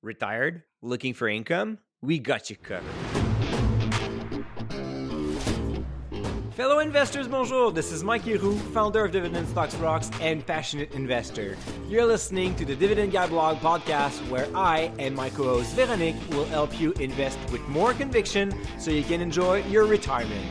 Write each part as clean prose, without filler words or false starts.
Retired? Looking for income? We got you covered. Fellow investors, bonjour. This is Mike Leroux, founder of Dividend Stocks Rocks and passionate investor. You're listening to the Dividend Guy blog podcast, where I and my co-host Véronique will help you invest with more conviction so you can enjoy your retirement.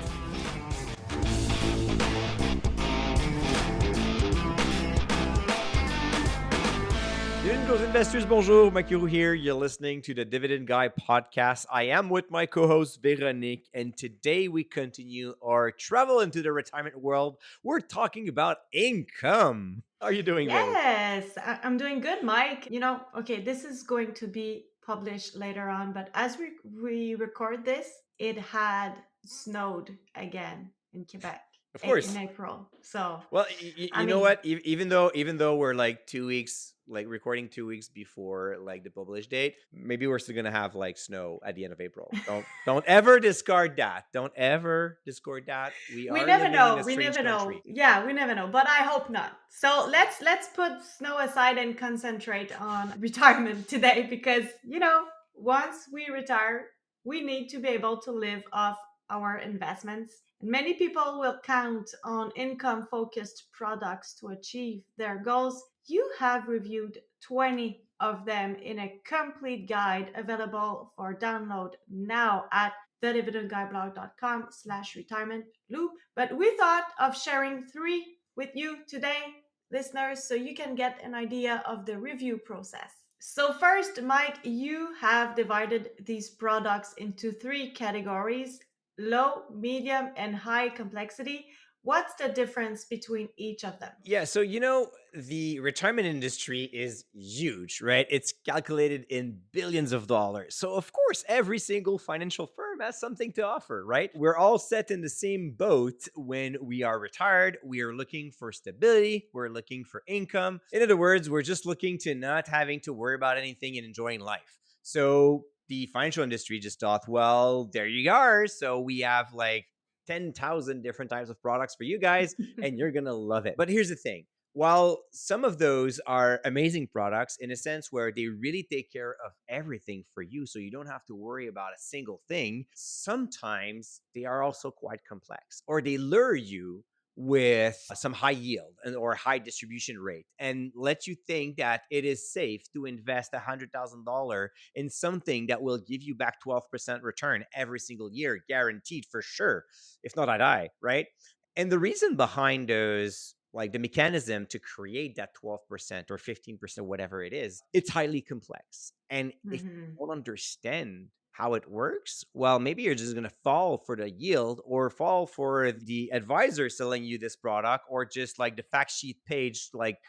Dividend Growth investors, bonjour. Mike Leroux here. You're listening to the Dividend Guy podcast. I am with my co-host Véronique, and today we continue our travel into the retirement world. We're talking about income. How are you doing, Véronique? Yes, I'm doing good, Mike. Okay, this is going to be published later on, but as we record this, it had snowed again in Quebec Of in course. April. So, Well, I you know mean, what? Even though we're like 2 weeks, like recording 2 weeks before like the published date, maybe we're still gonna have like snow at the end of April. Don't ever discard that. Don't ever discard that. We we are never living in know. a We strange never know. country. Yeah, we never know, but I hope not. So, let's put snow aside and concentrate on retirement today because, once we retire, we need to be able to live off our investments. And many people will count on income focused products to achieve their goals. You have reviewed 20 of them in a complete guide available for download now at thedividendguyblog.com/retirement loop. But we thought of sharing 3 with you today, listeners, so you can get an idea of the review process. So, first, Mike, you have divided these products into 3 categories: low, medium, and high complexity. What's the difference between each of them? Yeah, so the retirement industry is huge, right? It's calculated in billions of dollars. So of course, every single financial firm has something to offer, right? We're all set in the same boat when we are retired. We are looking for stability, we're looking for income. In other words, we're just looking to not having to worry about anything and enjoying life. So the financial industry just thought, well, there you are. So we have like 10,000 different types of products for you guys and you're going to love it. But here's the thing. While some of those are amazing products in a sense where they really take care of everything for you, so you don't have to worry about a single thing, sometimes they are also quite complex or they lure you with some high yield or high distribution rate and let you think that it is safe to invest $100,000 in something that will give you back 12% return every single year, guaranteed for sure. If not, I die, right? And the reason behind those, like the mechanism to create that 12% or 15%, whatever it is, it's highly complex. And if Mhm. you don't understand how it works, well, maybe you're just going to fall for the yield or fall for the advisor selling you this product or just like the fact sheet page, like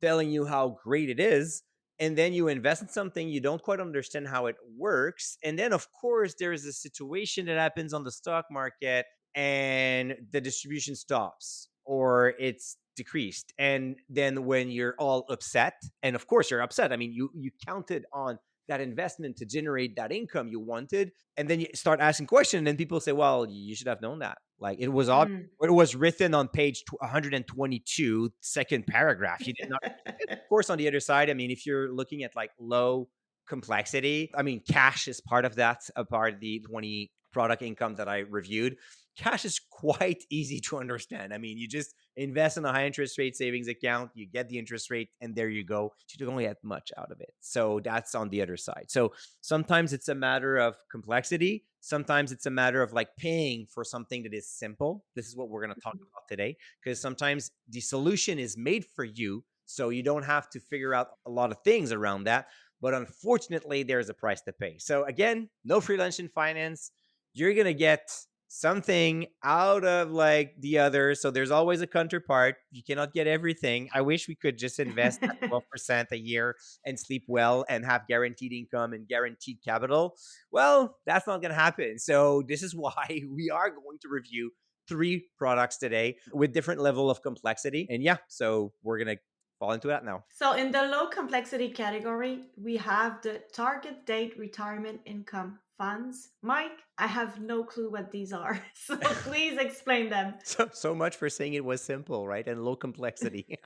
telling you how great it is. And then you invest in something you don't quite understand how it works. And then, of course, there's a situation that happens on the stock market and the distribution stops or it's decreased. And then when you're all upset, and of course you're upset, I mean, you counted on that investment to generate that income you wanted, and then you start asking questions, and then people say, well, you should have known that. Like Mm. it was written on page 122, second paragraph. You did not. Of course, on the other side, I mean, if you're looking at like low complexity, I mean, cash is part of that, a part of the 20 product income that I reviewed. Cash is quite easy to understand. I mean, you just invest in a high interest rate savings account, you get the interest rate, and there you go. You don't get much out of it. So that's on the other side. So sometimes it's a matter of complexity. Sometimes it's a matter of like paying for something that is simple. This is what we're going to talk about today, because sometimes the solution is made for you. So you don't have to figure out a lot of things around that. But unfortunately, there's a price to pay. So again, no free lunch in finance. You're going to get something out of like the other. So there's always a counterpart. You cannot get everything. I wish we could just invest at 12% a year and sleep well and have guaranteed income and guaranteed capital. Well, that's not going to happen. So this is why we are going to review 3 products today with different level of complexity. And yeah, so we're going to fall into that now. So, in the low complexity category, we have the target date retirement income funds. Mike, I have no clue what these are. So, please explain them. So much for saying it was simple, right? And low complexity.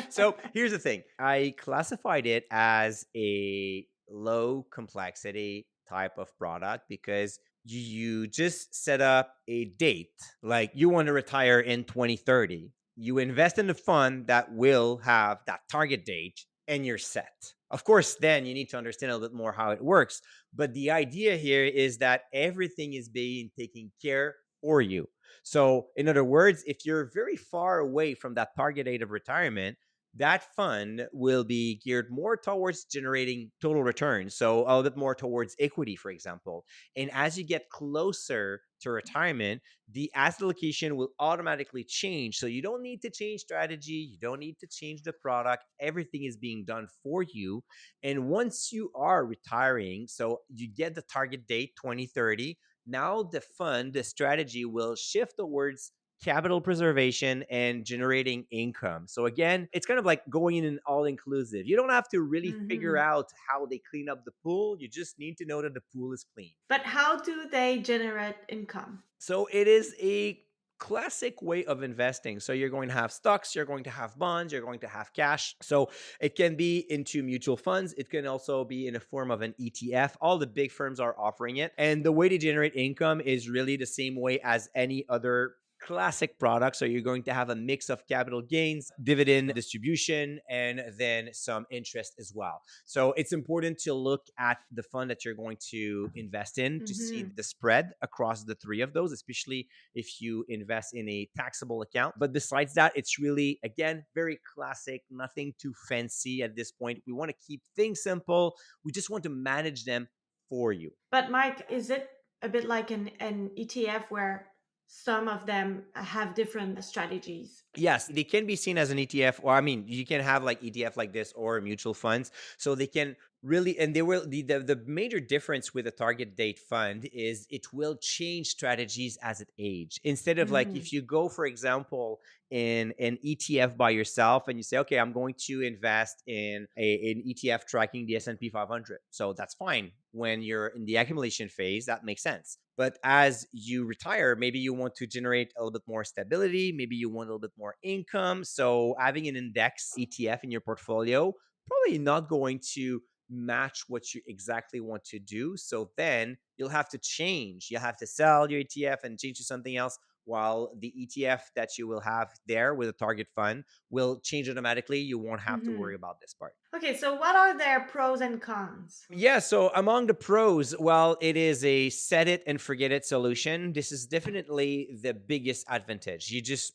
So here's the thing. I classified it as a low complexity type of product because you just set up a date, like you want to retire in 2030. You invest in a fund that will have that target date and you're set. Of course, then you need to understand a little bit more how it works. But the idea here is that everything is being taken care for you. So, in other words, if you're very far away from that target date of retirement, that fund will be geared more towards generating total returns. So, a little bit more towards equity, for example. And as you get closer to retirement, the asset allocation will automatically change. So, you don't need to change strategy, you don't need to change the product. Everything is being done for you. And once you are retiring, so you get the target date 2030, now the fund, the strategy will shift towards capital preservation and generating income. So again, it's kind of like going in an all inclusive. You don't have to really figure Hmm. out how they clean up the pool. You just need to know that the pool is clean. But how do they generate income? So it is a classic way of investing. So you're going to have stocks, you're going to have bonds, you're going to have cash. So it can be into mutual funds. It can also be in a form of an ETF. All the big firms are offering it. And the way to generate income is really the same way as any other classic product. So you're going to have a mix of capital gains, dividend distribution, and then some interest as well. So it's important to look at the fund that you're going to invest in to see Hmm. the spread across the three of those, especially if you invest in a taxable account. But besides that, it's really, again, very classic, nothing too fancy at this point. We want to keep things simple. We just want to manage them for you. But Mike, is it a bit like an ETF where some of them have different strategies? Yes, they can be seen as an ETF, or I mean, you can have like ETF like this or mutual funds. So they can really, and they will. The major difference with a target date fund is it will change strategies as it age. Instead of like Hmm. if you go, for example, in an ETF by yourself and you say, okay, I'm going to invest in an ETF tracking the S&P 500. So that's fine when you're in the accumulation phase. That makes sense. But as you retire, maybe you want to generate a little bit more stability. Maybe you want a little bit more income. So having an index ETF in your portfolio probably not going to match what you exactly want to do. So then you'll have to change. You'll have to sell your ETF and change to something else. While the ETF that you will have there with a target fund will change automatically. You won't have to worry Hmm. about this part. Okay, so what are their pros and cons? Yeah, so among the pros, well, it is a set it and forget it solution. This is definitely the biggest advantage.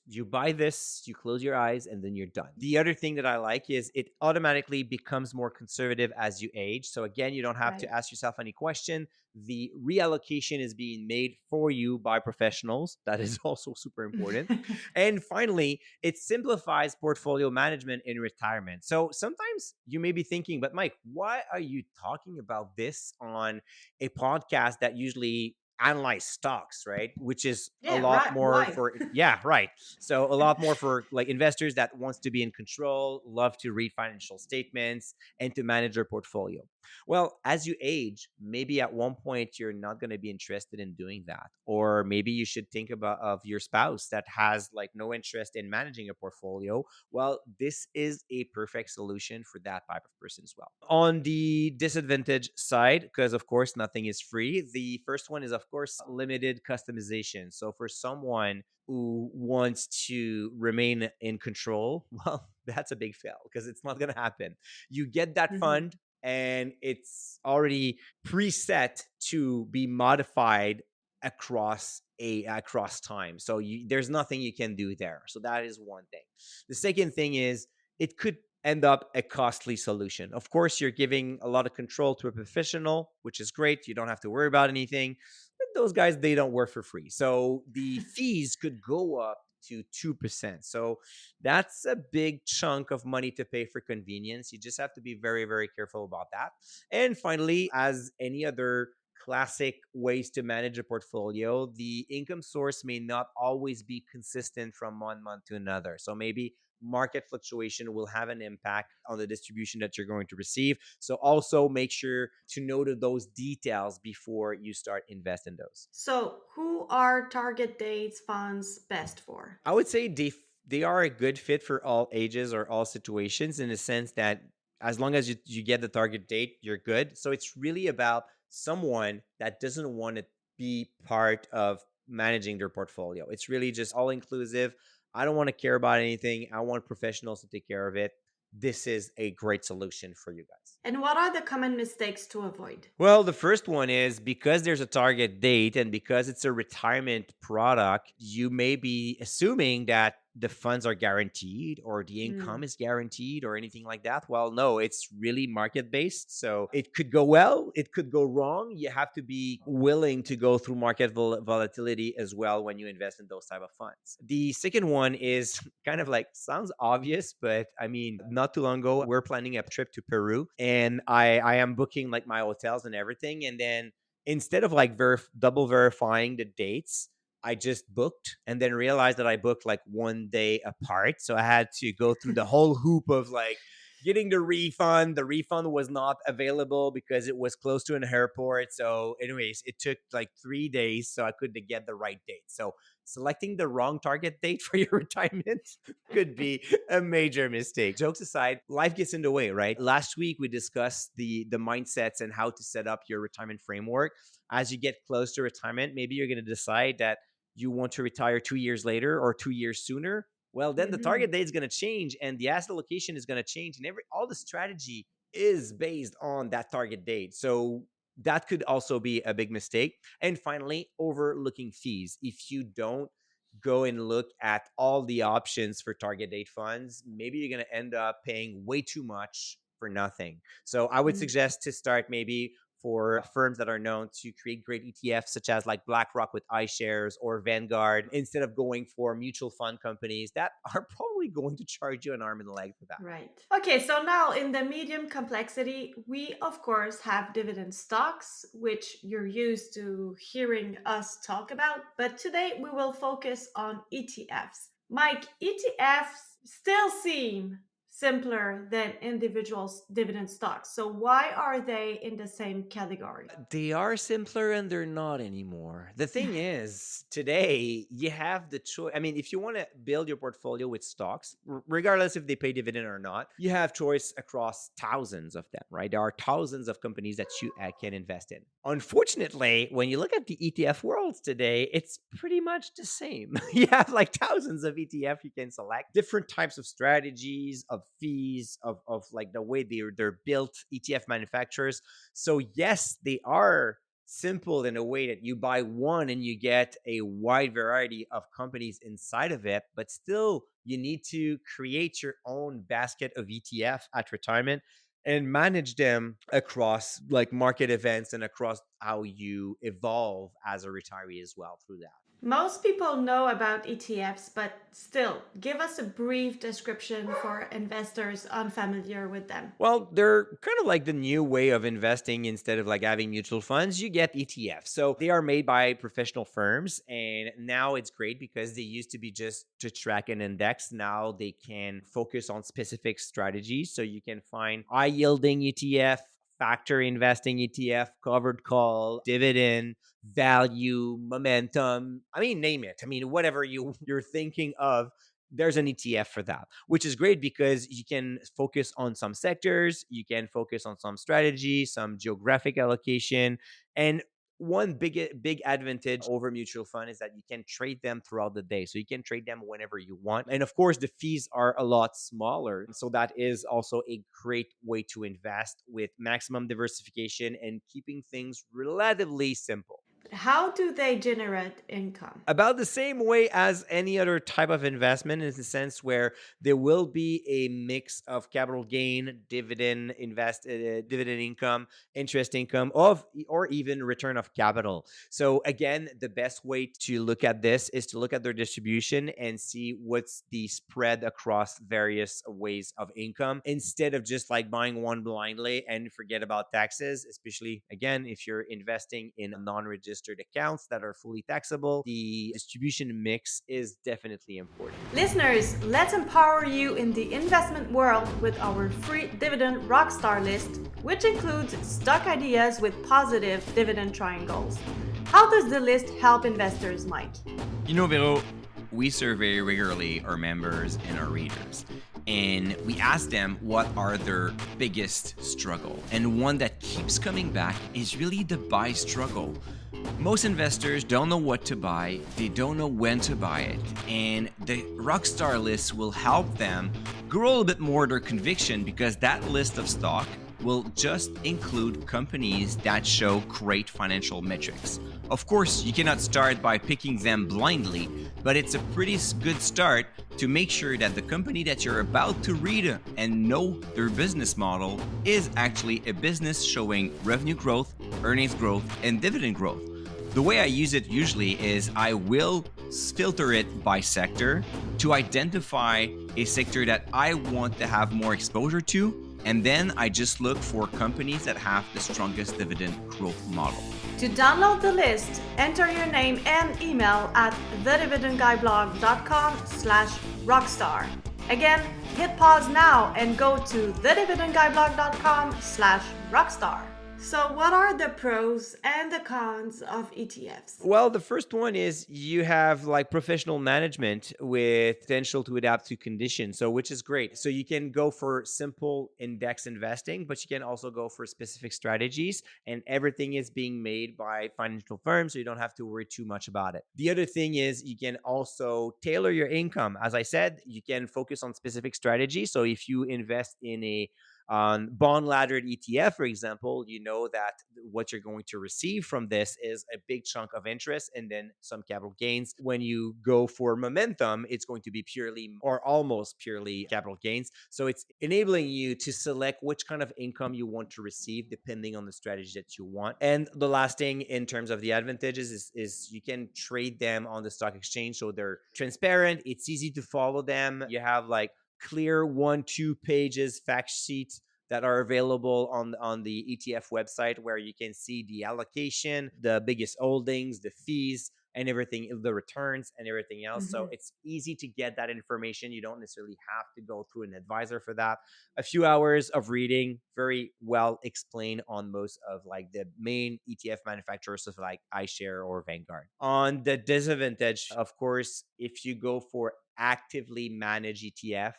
You buy this, you close your eyes and then you're done. The other thing that I like is it automatically becomes more conservative as you age. So again, you don't have Right. to ask yourself any question. The reallocation is being made for you by professionals. That is also super important. And finally, it simplifies portfolio management in retirement. So sometimes you may be thinking, but Mike, why are you talking about this on a podcast that usually analyze stocks, right? Which is a Yeah, lot right. more Why? for, yeah, right. So a lot more for like investors that wants to be in control, love to read financial statements and to manage their portfolio. Well, as you age, maybe at one point you're not going to be interested in doing that. Or maybe you should think about of your spouse that has like no interest in managing a portfolio. Well, this is a perfect solution for that type of person as well. On the disadvantage side, because of course nothing is free, the first one is of course limited customization. So for someone who wants to remain in control, well, that's a big fail because it's not going to happen. You get that Hmm. fund and it's already preset to be modified across time. So there's nothing you can do there. So that is one thing. The second thing is it could end up a costly solution. Of course, you're giving a lot of control to a professional, which is great. You don't have to worry about anything. But those guys, they don't work for free. So the fees could go up to 2%. So that's a big chunk of money to pay for convenience. You just have to be very, very careful about that. And finally, as any other classic ways to manage a portfolio, the income source may not always be consistent from one month to another. So maybe market fluctuation will have an impact on the distribution that you're going to receive. So also make sure to note those details before you start investing those. So, who are target dates funds best for? I would say they are a good fit for all ages or all situations in the sense that As long as you get the target date, you're good. So it's really about someone that doesn't want to be part of managing their portfolio. It's really just all inclusive. I don't want to care about anything. I want professionals to take care of it. This is a great solution for you guys. And what are the common mistakes to avoid? Well, the first one is because there's a target date and because it's a retirement product, you may be assuming that the funds are guaranteed or the income Mm. is guaranteed or anything like that. Well, no, it's really market based. So it could go well, it could go wrong. You have to be willing to go through market volatility as well when you invest in those type of funds. The second one is kind of like sounds obvious, but I mean, not too long ago, we're planning a trip to Peru and I am booking like my hotels and everything. And then instead of like double verifying the dates, I just booked and then realized that I booked like one day apart. So I had to go through the whole hoop of like getting the refund. The refund was not available because it was close to an airport. So, anyways, it took like 3 days so I could get the right date. So, selecting the wrong target date for your retirement could be a major mistake. Jokes aside, life gets in the way, right? Last week we discussed the mindsets and how to set up your retirement framework. As you get close to retirement, maybe you're going to decide that you want to retire 2 years later or 2 years sooner. Well, then the target Mhm. date is going to change and the asset allocation is going to change, and all the strategy is based on that target date. So that could also be a big mistake. And finally, overlooking fees. If you don't go and look at all the options for target date funds, maybe you're going to end up paying way too much for nothing. So I would Mm. suggest to start maybe for firms that are known to create great ETFs, such as like BlackRock with iShares or Vanguard, instead of going for mutual fund companies that are probably going to charge you an arm and a leg for that. Right. Okay, so now in the medium complexity, we of course have dividend stocks, which you're used to hearing us talk about. But today we will focus on ETFs. Mike, ETFs still seem simpler than individual dividend stocks. So why are they in the same category? They are simpler and they're not anymore. The thing is, today you have the choice. I mean, if you want to build your portfolio with stocks, regardless if they pay dividend or not, you have choice across thousands of them, right? There are thousands of companies that you can invest in. Unfortunately, when you look at the ETF world today, it's pretty much the same. You have like thousands of ETF you can select, different types of strategies, of fees, of like the way they're built, ETF manufacturers. So yes, they are simple in a way that you buy one and you get a wide variety of companies inside of it, but still you need to create your own basket of ETF at retirement and manage them across like market events and across how you evolve as a retiree as well through that. Most people know about ETFs, but still, give us a brief description for investors unfamiliar with them. Well, they're kind of like the new way of investing. Instead of like having mutual funds, you get ETFs. So they are made by professional firms. And now it's great because they used to be just to track an index. Now they can focus on specific strategies. So you can find high yielding ETF, factor investing ETF, covered call, dividend, value, momentum. I mean, name it. I mean, whatever you're thinking of, there's an ETF for that, which is great because you can focus on some sectors, you can focus on some strategy, some geographic allocation, and one big advantage over mutual fund is that you can trade them throughout the day. So you can trade them whenever you want. And of course, the fees are a lot smaller. So that is also a great way to invest with maximum diversification and keeping things relatively simple. How do they generate income? About the same way as any other type of investment, in the sense where there will be a mix of capital gain, dividend income, interest income, or even return of capital. So again, the best way to look at this is to look at their distribution and see what's the spread across various ways of income, instead of just like buying one blindly and forget about taxes. Especially again, if you're investing in non-registered accounts that are fully taxable, the distribution mix is definitely important. Listeners, let's empower you in the investment world with our free dividend rockstar list, which includes stock ideas with positive dividend triangles. How does the list help investors, Mike? You know, Vero, we survey regularly our members and our readers. and we asked them what are their biggest struggle. And one that keeps coming back is really the buy struggle. Most investors don't know what to buy, they don't know when to buy it, and the Rockstar list will help them grow a little bit more their conviction, because that list of stock will just include companies that show great financial metrics. Of course, you cannot start by picking them blindly, but it's a pretty good start to make sure that the company that you're about to read and know their business model is actually a business showing revenue growth, earnings growth, and dividend growth. The way I use it usually is I will filter it by sector to identify a sector that I want to have more exposure to, and then I just look for companies that have the strongest dividend growth model. To download the list, enter your name and email at thedividendguyblog.com/rockstar. Again, hit pause now and go to thedividendguyblog.com/rockstar. So, what are the pros and the cons of ETFs? Well, the first one is you have like professional management with potential to adapt to conditions. So, which is great. So, you can go for simple index investing, but you can also go for specific strategies, and everything is being made by financial firms. So, you don't have to worry too much about it. The other thing is you can also tailor your income. As I said, you can focus on specific strategies. So, if you invest in a on bond laddered ETF, for example, you know that what you're going to receive from this is a big chunk of interest and then some capital gains. When you go for momentum, it's going to be purely or almost purely capital gains. So it's enabling you to select which kind of income you want to receive depending on the strategy that you want. And the last thing in terms of the advantages is you can trade them on the stock exchange. So they're transparent, it's easy to follow them. You have like clear 1-2 pages fact sheets that are available on the ETF website, where you can see the allocation, the biggest holdings, the fees, and everything, the returns and everything else. So Mhm. it's easy to get that information. You don't necessarily have to go through an advisor for that. A few hours of reading, very well explained on most of like the main ETF manufacturers of like iShare or Vanguard. On the disadvantage, of course, if you go for actively managed ETF,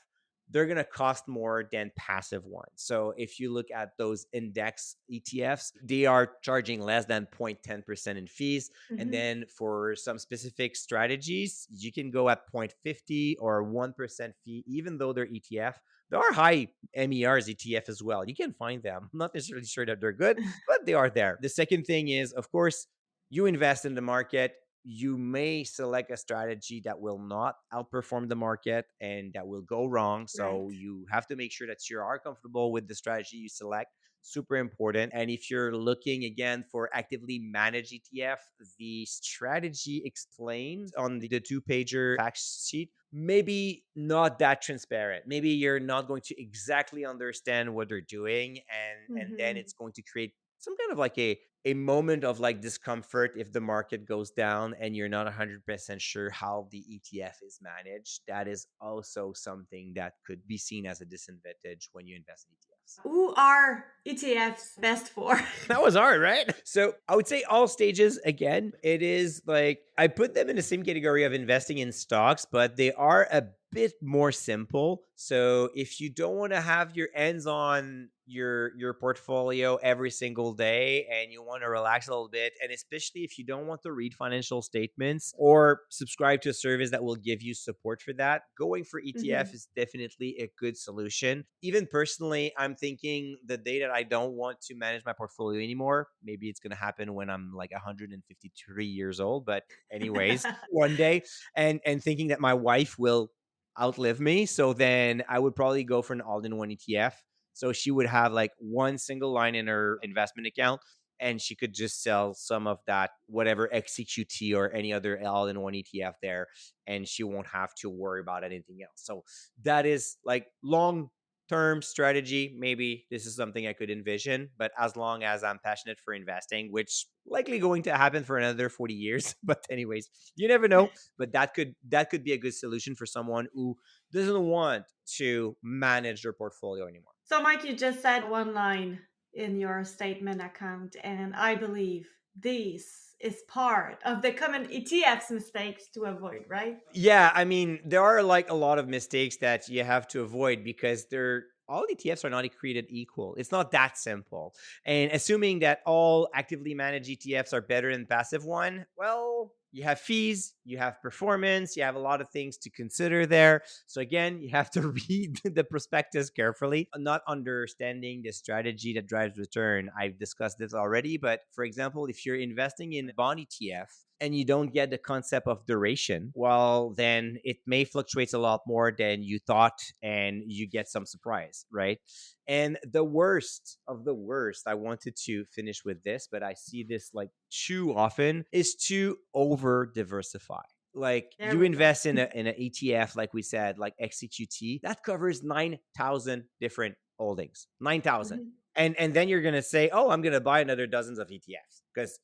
they're going to cost more than passive ones. So if you look at those index ETFs, they are charging less than 0.10% in fees. And Mhm. then for some specific strategies, you can go at 0.50 or 1% fee, even though they're ETF. There are high MERs ETF as well. You can find them. I'm not necessarily sure that they're good, but they are there. The second thing is, of course, you invest in the market, you may select a strategy that will not outperform the market and that will go wrong. Right. So you have to make sure that you are comfortable with the strategy you select. Super important. And if you're looking again for actively managed ETF, the strategy explained on the 2-pager fact sheet maybe not that transparent. Maybe you're not going to exactly understand what they're doing, and then Mhm. it's going to create some kind of like a moment of like discomfort if the market goes down and you're not 100% sure how the ETF is managed. That is also something that could be seen as a disadvantage when you invest in ETFs. Who are ETFs best for? That was hard, right? So I would say all stages, again, it is like I put them in the same category of investing in stocks, but they are a bit more simple. So if you don't want to have your ends on your portfolio every single day and you want to relax a little bit, and especially if you don't want to read financial statements or subscribe to a service that will give you support for that, going for ETF Mhm. is definitely a good solution. Even personally, I'm thinking the day that I don't want to manage my portfolio anymore, maybe it's going to happen when I'm like 153 years old, but anyways, one day, and thinking that my wife will outlive me, so then I would probably go for an all-in-one ETF. So she would have like one single line in her investment account, and she could just sell some of that, whatever XCQT or any other all-in-one ETF there, and she won't have to worry about anything else. So that is like long term strategy. Maybe this is something I could envision, but as long as I'm passionate for investing, which likely going to happen for another 40 years, but anyways, you never know, but that could be a good solution for someone who doesn't want to manage their portfolio anymore. So, Mike, you just said one line in your statement account, and I believe this is part of the common ETFs mistakes to avoid, right? Yeah, I mean, there are like a lot of mistakes that you have to avoid because they're all ETFs are not created equal. It's not that simple. And assuming that all actively managed ETFs are better than passive one, well, you have fees, you have performance, you have a lot of things to consider there. So again, you have to read the prospectus carefully. Not understanding the strategy that drives return. I've discussed this already, but for example, if you're investing in a bond ETF and you don't get the concept of duration, well, then it may fluctuate a lot more than you thought and you get some surprise, right? And the worst of the worst, I wanted to finish with this, but I see this like too often, is to over diversify. Like There you we go. invest in an ETF, like we said, like XCQT, that covers 9,000 different holdings. 9,000. Mhm. And then you're gonna say, oh, I'm gonna buy another dozens of ETFs because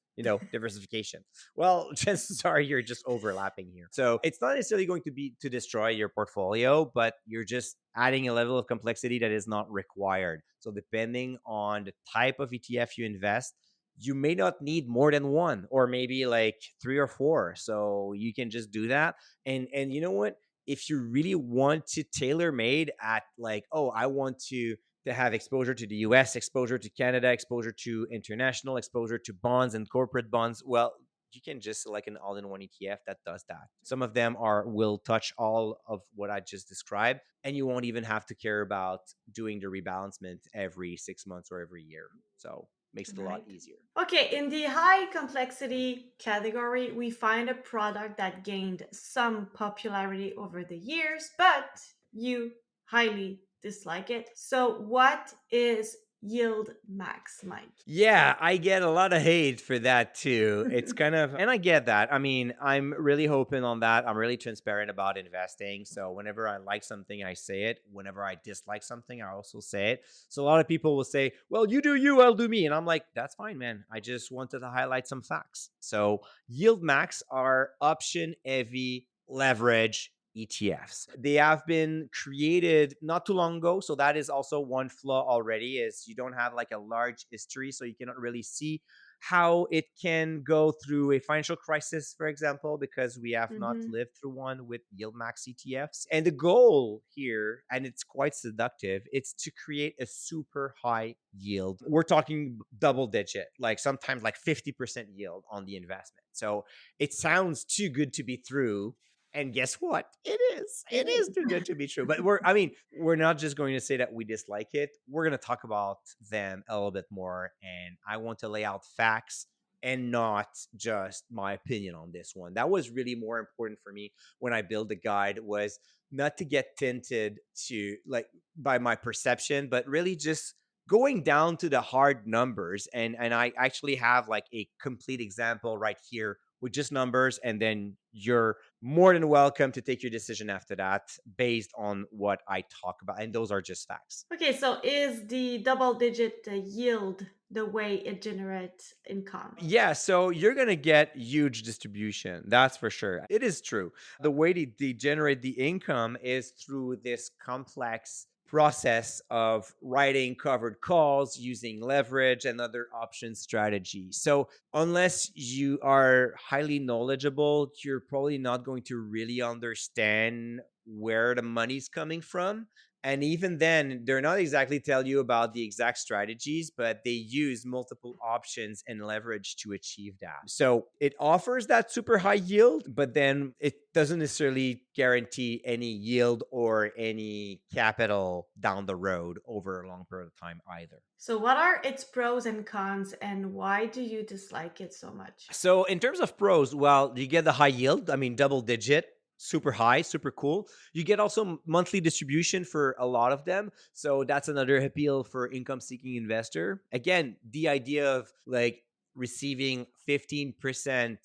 diversification. Well, chances are you're just overlapping here. So it's not necessarily going to be to destroy your portfolio, but you're just adding a level of complexity that is not required. So depending on the type of ETF you invest, you may not need more than one or maybe like three or four. So you can just do that. And you know what? If you really want to tailor made at like, oh, I want to have exposure to the US, exposure to Canada, exposure to international, exposure to bonds and corporate bonds, well, you can just select an all-in-one ETF that does that. Some of them are will touch all of what I just described, and you won't even have to care about doing the rebalancement every 6 months or every year. So makes it a lot Right. easier. Okay, in the high complexity category, we find a product that gained some popularity over the years, but you highly dislike it. So, what is Yield Max, Mike? Yeah, I get a lot of hate for that too. It's kind of, and I get that. I mean, I'm really hoping on that. I'm really transparent about investing. So whenever I like something, I say it. Whenever I dislike something, I also say it. So a lot of people will say, well, you do you, I'll do me. And I'm like, that's fine, man. I just wanted to highlight some facts. So Yield Max are option heavy leverage ETFs. They have been created not too long ago, so that is also one flaw already is you don't have like a large history, so you cannot really see how it can go through a financial crisis, for example, because we have not Hmm. lived through one with yield max ETFs. And the goal here, and it's quite seductive, it's to create a super high yield. We're talking double digit, like sometimes like 50% yield on the investment. So it sounds too good to be true, and guess what? It is. It It is is. too good to be true. But we're not just going to say that we dislike it. We're going to talk about them a little bit more. And I want to lay out facts and not just my opinion on this one. That was really more important for me when I build the guide was not to get tinted to like by my perception, but really just going down to the hard numbers. And I actually have like a complete example right here with just numbers, and then you're more than welcome to take your decision after that based on what I talk about. And those are just facts. Okay, so is the double digit yield the way it generates income? Yeah, so you're going to get huge distribution. That's for sure. It is true. The way they generate the income is through this complex process of writing covered calls, using leverage and other option strategies. So, unless you are highly knowledgeable, you're probably not going to really understand where the money's coming from. And even then, they're not exactly tell you about the exact strategies, but they use multiple options and leverage to achieve that. So it offers that super high yield, but then it doesn't necessarily guarantee any yield or any capital down the road over a long period of time either. So, what are its pros and cons, and why do you dislike it so much? So in terms of pros, well, you get the high yield. I mean, double digit, super high, super cool. You get also monthly distribution for a lot of them. So that's another appeal for income seeking investor. Again, the idea of like receiving 15%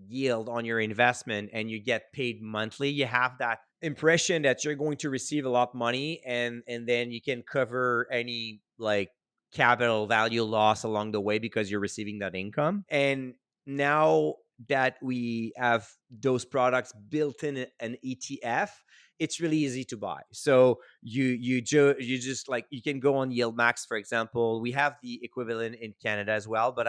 yield on your investment and you get paid monthly, you have that impression that you're going to receive a lot of money, and then you can cover any like capital value loss along the way because you're receiving that income. And now that we have those products built in an ETF, it's really easy to buy. So you just like you can go on Yield Max, for example. We have the equivalent in Canada as well, but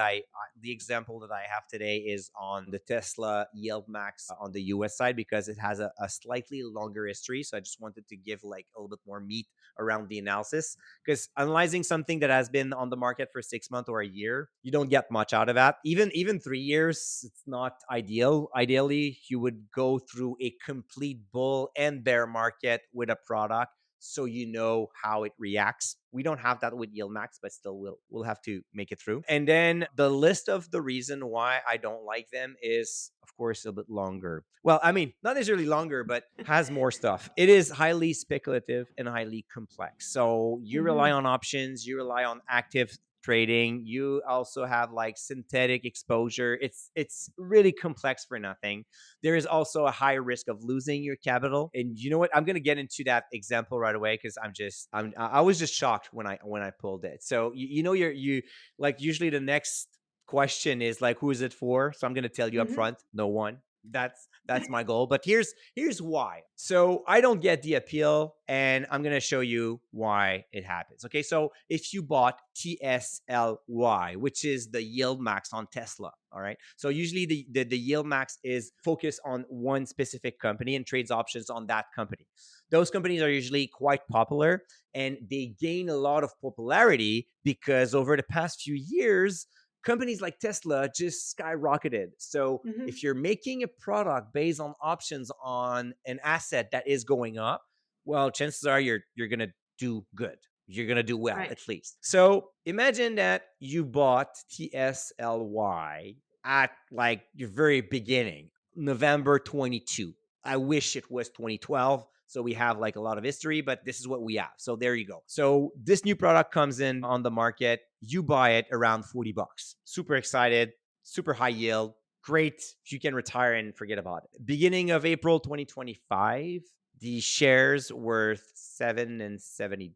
The example that I have today is on the Tesla Yield Max on the US side because it has a slightly longer history. So I just wanted to give like a little bit more meat around the analysis because analyzing something that has been on the market for 6 months or a year, you don't get much out of that. Even 3 years, it's not ideal. Ideally, you would go through a complete bull and bear market with a product so you know how it reacts. We don't have that with Yield Max, but still we'll have to make it through. And then the list of the reason why I don't like them is of course a bit longer. Well, I mean, not necessarily longer, but has more stuff. It is highly speculative and highly complex. So you rely Mhm. on options, you rely on active trading, you also have like synthetic exposure. It's really complex for nothing. There is also a high risk of losing your capital. And you know what? I'm gonna get into that example right away because I was just shocked when I pulled it. So you know you like usually the next question is like who is it for? So I'm gonna tell you up Mhm. front, no one. That's my goal. But here's why. So I don't get the appeal, and I'm gonna show you why it happens. Okay, so if you bought TSLY, which is the yield max on Tesla, all right. So usually the yield max is focused on one specific company and trades options on that company. Those companies are usually quite popular and they gain a lot of popularity because over the past few years, companies like Tesla just skyrocketed. So Mhm. if you're making a product based on options on an asset that is going up, well, chances are you're gonna do good. You're gonna do well Right. at least. So imagine that you bought TSLY at like your very beginning, November 22. I wish it was 2012. So we have like a lot of history, but this is what we have. So there you go. So this new product comes in on the market. You buy it around $40. Super excited, super high yield. Great. You can retire and forget about it. Beginning of April 2025, the shares worth 7.70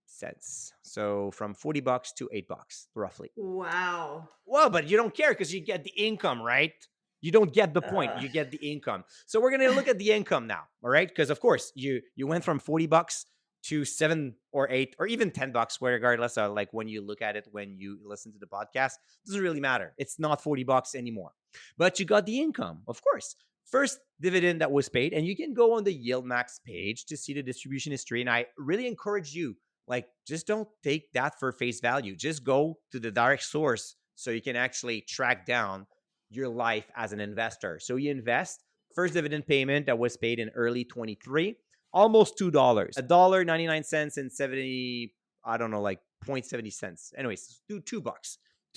cents. So from $40 to $8 roughly. Wow. Well, but you don't care because you get the income, right? You don't get the point. Uh, You get the income. So we're gonna look at the income now, all right? Because of course you went from $40 to 7 or 8 or even $10, regardless of like when you look at it when you listen to the podcast, doesn't really matter. It's not $40 anymore, but you got the income, of course. First dividend that was paid, and you can go on the Yield Max page to see the distribution history. And I really encourage you like, just don't take that for face value. Just go to the direct source so you can actually track down your life as an investor. So you invest, first dividend payment that was paid in early 23, almost $2, $1.99 and 70, I don't know, like 0.70 cents. Anyways, do $2.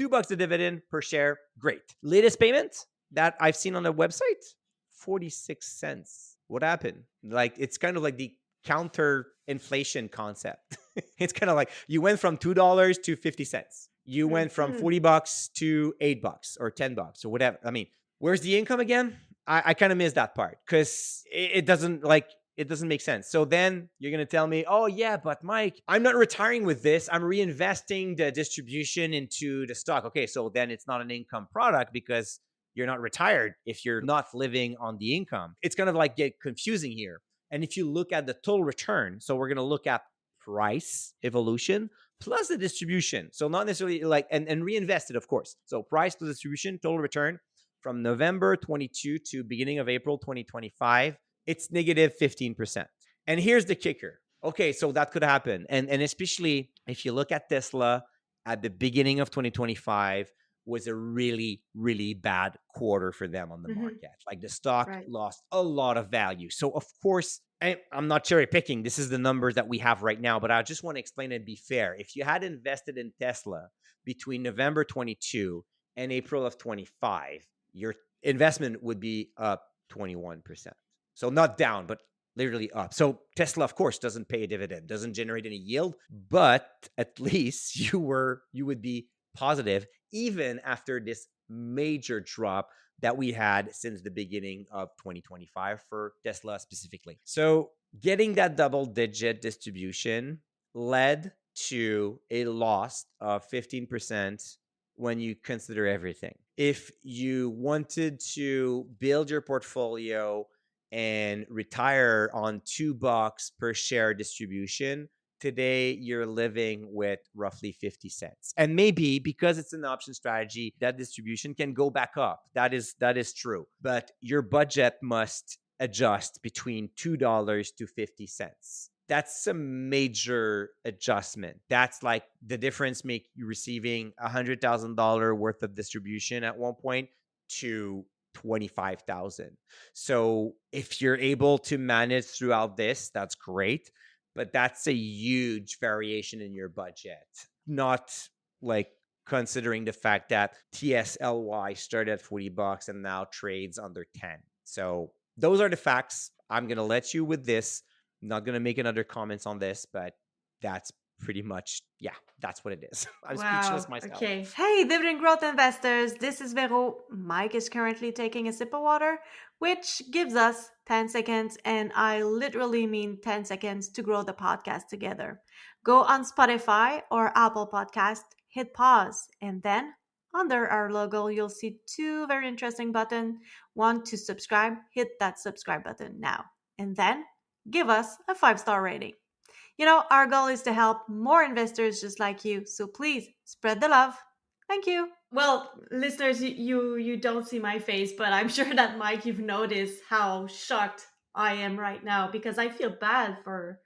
$2 a dividend per share. Great. Latest payment that I've seen on the website, 46 cents. What happened? Like, it's kind of like the counter inflation concept. It's kind of like you went from $2 to 50 cents. You went from mhm. $40 to $8 or $10 or whatever. I mean, where's the income again? I kind of miss that part because it doesn't like it doesn't make sense. So then you're gonna tell me, oh yeah, but Mike, I'm not retiring with this. I'm reinvesting the distribution into the stock. Okay, so then it's not an income product because you're not retired if you're not living on the income. It's kind of like get confusing here. And if you look at the total return, so we're gonna look at price evolution plus the distribution. So not necessarily like and reinvested, of course. So price plus distribution, total return from November 22 to beginning of April 2025, it's negative 15%. And here's the kicker. Okay, so that could happen. And especially if you look at Tesla at the beginning of 2025 was a really, really bad quarter for them on the Mhm. market. Like the stock Right. lost a lot of value. So, of course, I'm not cherry picking. This is the numbers that we have right now, but I just want to explain and be fair. If you had invested in Tesla between November 22 and April of 25, your investment would be up 21%. So, not down, but literally up. So Tesla, of course, doesn't pay a dividend, doesn't generate any yield, but at least you would be positive even after this major drop that we had since the beginning of 2025 for Tesla specifically. So getting that double digit distribution led to a loss of 15% when you consider everything. If you wanted to build your portfolio and retire on $2 per share distribution, today you're living with roughly 50 cents. And maybe because it's an option strategy, that distribution can go back up. That is true. But your budget must adjust between $2 to 50 cents. That's a major adjustment. That's like the difference make you receiving $100,000 worth of distribution at one point to 25,000. So if you're able to manage throughout this, that's great, but that's a huge variation in your budget. Not like considering the fact that TSLY started at $40 and now trades under 10. So those are the facts. I'm going to let you with this. I'm not going to make another comments on this, but that's pretty much, yeah, that's what it is. I'm speechless Wow. myself. Okay. Hey, dividend growth investors. This is Vero. Mike is currently taking a sip of water, which gives us 10 seconds. And I literally mean 10 seconds to grow the podcast together. Go on Spotify or Apple Podcast, hit pause, and then under our logo, you'll see two very interesting buttons. One to subscribe, hit that subscribe button now. And then give us a 5-star rating. Our goal is to help more investors just like you. So please spread the love. Thank you. Well, listeners, you don't see my face, but I'm sure that Mike, you've noticed how shocked I am right now because I feel bad for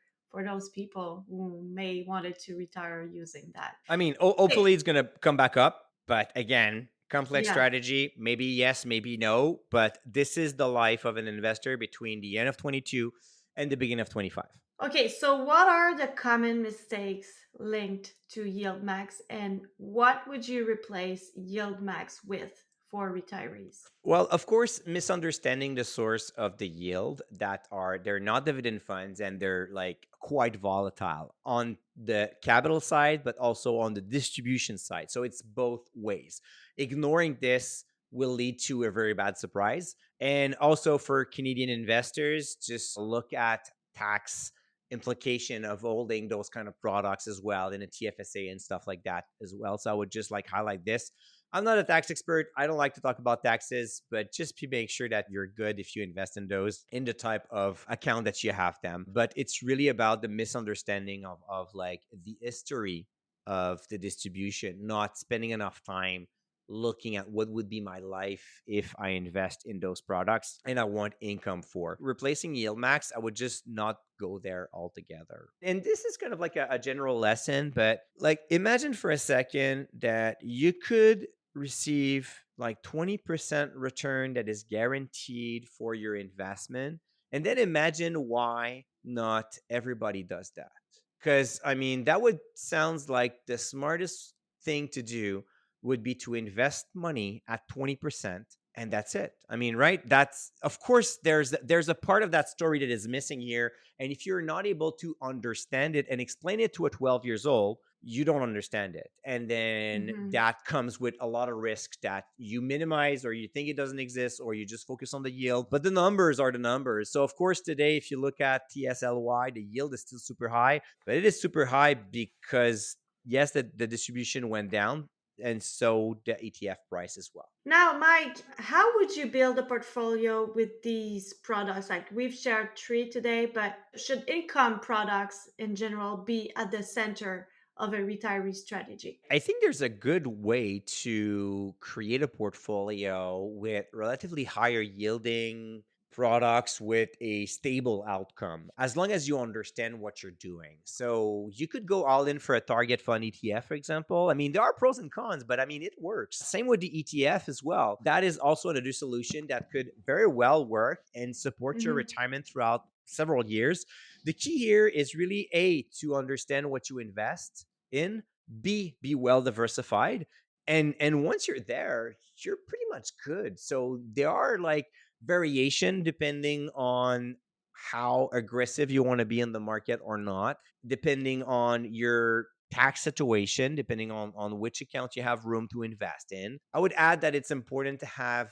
those people who may wanted to retire using that. I mean, Hey, hopefully it's going to come back up. But again, complex yeah. strategy, maybe yes, maybe no. But this is the life of an investor between the end of 22 and the beginning of 25. Okay, so what are the common mistakes linked to yield max and what would you replace yield max with for retirees? Well, of course, misunderstanding the source of the yield that they're not dividend funds and they're like quite volatile on the capital side, but also on the distribution side. So it's both ways. Ignoring this will lead to a very bad surprise. And also for Canadian investors, just look at tax implication of holding those kind of products as well in a TFSA and stuff like that as well. So I would just like highlight this. I'm not a tax expert. I don't like to talk about taxes, but just to make sure that you're good if you invest in those in the type of account that you have them. But it's really about the misunderstanding of like the history of the distribution, not spending enough time looking at what would be my life if I invest in those products and I want income for. Replacing yield max, I would just not go there altogether. And this is kind of like a general lesson, but like imagine for a second that you could receive like 20% return that is guaranteed for your investment. And then imagine why not everybody does that. Because I mean, that would sounds like the smartest thing to do would be to invest money at 20% and that's it. I mean, right? That's of course there's a part of that story that is missing here. And if you're not able to understand it and explain it to a 12 years old, you don't understand it. And then Mhm. that comes with a lot of risks that you minimize or you think it doesn't exist or you just focus on the yield. But the numbers are the numbers. So, of course, today, if you look at TSLY, the yield is still super high, but it is super high because, yes, the distribution went down. And so the ETF price as well. Now, Mike, how would you build a portfolio with these products? Like we've shared three today, but should income products in general be at the center of a retiree strategy? I think there's a good way to create a portfolio with relatively higher yielding products with a stable outcome as long as you understand what you're doing. So you could go all in for a target fund ETF, for example. I mean, there are pros and cons, but I mean, it works. Same with the ETF as well. That is also another solution that could very well work and support your Mhm. retirement throughout several years. The key here is really A, to understand what you invest in, be well diversified, and once you're there you're pretty much good. So there are like variation depending on how aggressive you want to be in the market or not, depending on your tax situation, depending on which account you have room to invest in. I would add that it's important to have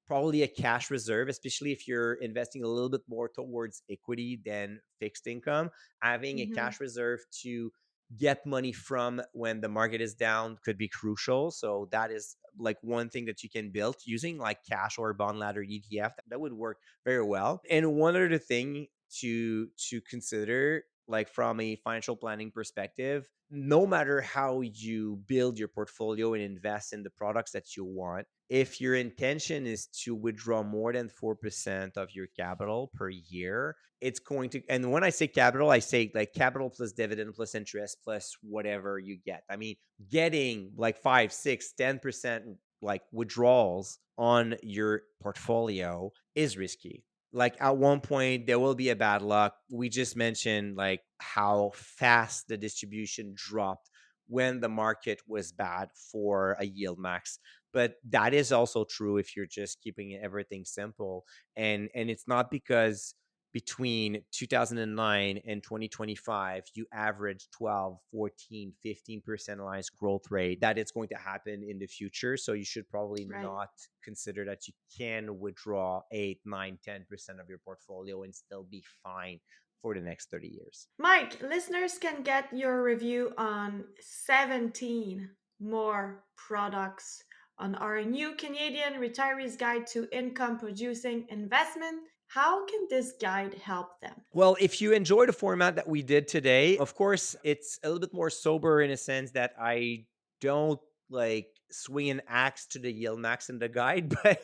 probably a cash reserve, especially if you're investing a little bit more towards equity than fixed income. Having a Mhm. cash reserve to get money from when the market is down could be crucial. So that is like one thing that you can build using like cash or bond ladder ETF. That would work very well. And one other thing to consider like from a financial planning perspective, no matter how you build your portfolio and invest in the products that you want, if your intention is to withdraw more than 4% of your capital per year, it's going to, and when I say capital, I say like capital plus dividend plus interest plus whatever you get. I mean, getting like 5, 6, 10% like withdrawals on your portfolio is risky. Like at one point there will be a bad luck. We just mentioned like how fast the distribution dropped when the market was bad for a yield max, but that is also true if you're just keeping everything simple. And it's not because between 2009 and 2025 you average 12, 14, 15% annualized growth rate that it's going to happen in the future. So you should probably Right. not consider that you can withdraw 8, 9, 10% of your portfolio and still be fine for the next 30 years. Mike, listeners can get your review on 17 more products on our new Canadian Retirees Guide to Income Producing Investment. How can this guide help them? Well, if you enjoy the format that we did today, of course, it's a little bit more sober in a sense that I don't like swing an axe to the yield max in the guide, but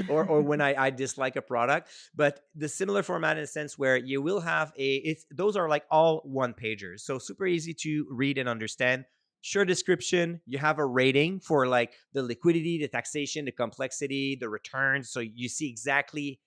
or when I dislike a product, but the similar format in a sense where you will have it's those are like all one pagers. So super easy to read and understand. Short description, you have a rating for like the liquidity, the taxation, the complexity, the returns. So you see exactly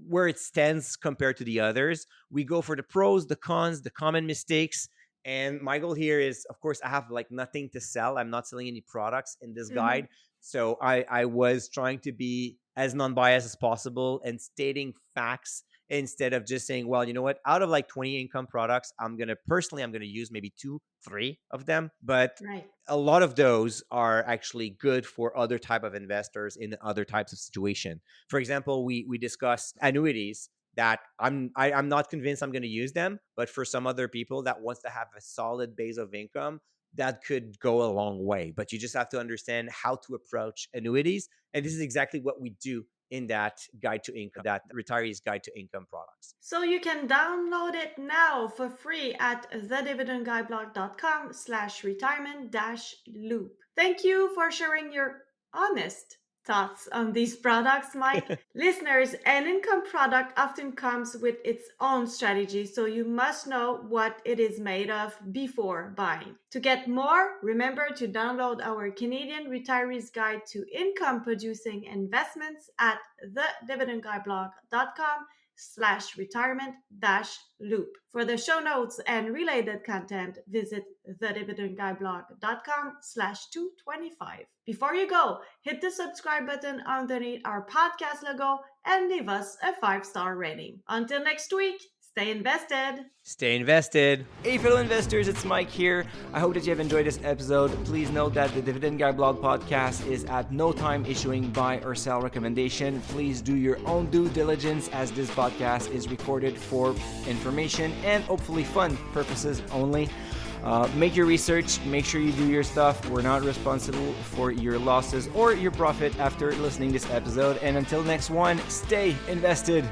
where it stands compared to the others. We go for the pros, the cons, the common mistakes. And my goal here is, of course, I have like nothing to sell. I'm not selling any products in this Mhm. guide. So I was trying to be as non-biased as possible and stating facts instead of just saying, well, you know what, out of like 20 income products, I'm going to use maybe 2, 3 of them. But Right. a lot of those are actually good for other type of investors in other types of situation. For example, we discussed annuities that I'm not convinced I'm going to use them, but for some other people that wants to have a solid base of income, that could go a long way. But you just have to understand how to approach annuities, and this is exactly what we do in that guide to income, that retirees guide to income products. So you can download it now for free at thedividendguideblog.com/retirement-loop. Thank you for sharing your honest thoughts on these products, Mike. Listeners, an income product often comes with its own strategy, so you must know what it is made of before buying. To get more, remember to download our Canadian Retirees Guide to Income Producing Investments at thedividendguideblog.com/retirement-loop. For the show notes and related content, visit thedividendguideblog.com/225. Before you go, hit the subscribe button underneath our podcast logo and leave us a 5-star rating. Until next week, stay invested. Stay invested. Hey, fellow investors, it's Mike here. I hope that you have enjoyed this episode. Please note that the Dividend Guide Blog podcast is at no time issuing buy or sell recommendation. Please do your own due diligence as this podcast is recorded for information and hopefully fun purposes only. Make your research, make sure you do your stuff. We're not responsible for your losses or your profit after listening to this episode. And until next one, stay invested.